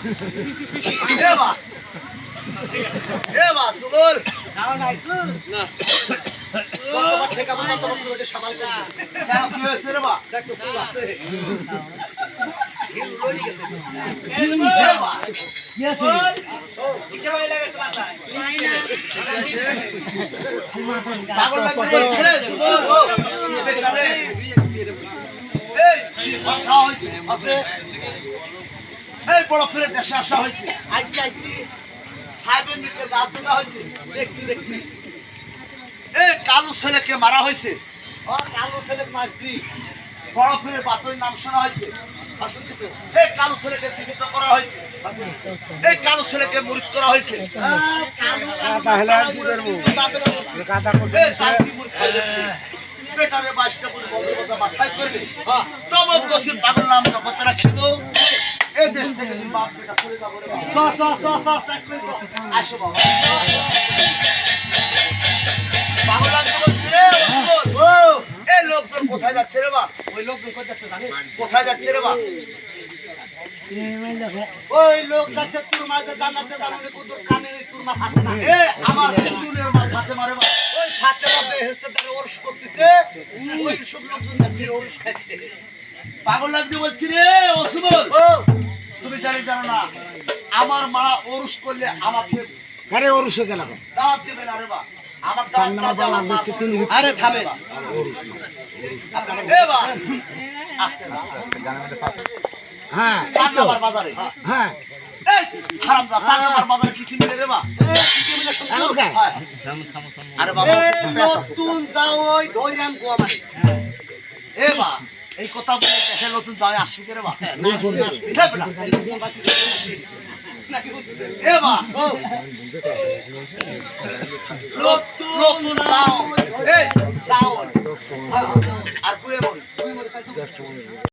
এবা এবা সুবল যাও নাই না কতবার ঠেকা বন্ধ করতে হবে সামাল করে কেন কি হয়েছে রে বা দেখ তো ফুল আছে হিল লড়ি গেছে এবা কি আছে ও কিসে ভাই লাগাইছে মাথায় পাগল লাগবে ছেড়ে সুবল ও বেকারে এই কথা হইছে আছে এই বড় ফিরে দেশে আসা হয়েছে আইসি সাহেবের নিকে রাজনীতি হয়েছে দেখছি এই কালু ছেলেকে মারা হয়েছে কালু ছেলেকে মারছি বড় ফিরে বাতরির নাম শোনা হয়েছে এই কালু ছেলেকে জীবিত করা হয়েছে এই কালু ছেলেকে মুরিদ করা হয়েছে বেটারে 22টা করে বন্ধ মাথায় করবে তবে গসিব পাগল নাম জগতে রাখিব এই দেশ থেকে যদি বাপ বেটা চলে যাবো রে আসো বাবা পাগল লাগছে বলছি রে ও এই লোকজন কোথায় যাচ্ছে রে বা ওই লোকজন কোথায় যাচ্ছে জানিস কোথায় যাচ্ছে রে বা ওই লোক যাচ্ছে তোর মাঝে জানাতে জানালে কুদুর কামে তোর মা হাতে না এ আমার কুদুরের মা হাতে মারে বা ওই হাতে বাপে হেসতে তারে ওরস করতেছে ওই সব লোকজন যাচ্ছে ওরস খাইতে পাগল লাগছে বলছি রে ওসমান ও তুমি জানো না আমার মা ওরস করলে আমাকে আরে ওরসে গেল দাঁত দেবে না রে বা আমার দাঁত আরে থামে এ বা আস্তে হ্যাঁ সান্নাবার বাজারে হ্যাঁ এই হারামজা সান্নাবার বাজারে কি কিনলে রে বা কি কিনলে শুনছো আরে বাবা নতুন যাও ওই ধরিয়াম গোয়া মারি এ বা এই কথা বলে দেশে নতুন যাওয়া আসবি কে রে বা না এটা বেটা এ বা নতুন যাও এই যাও আর কুয়ে মরি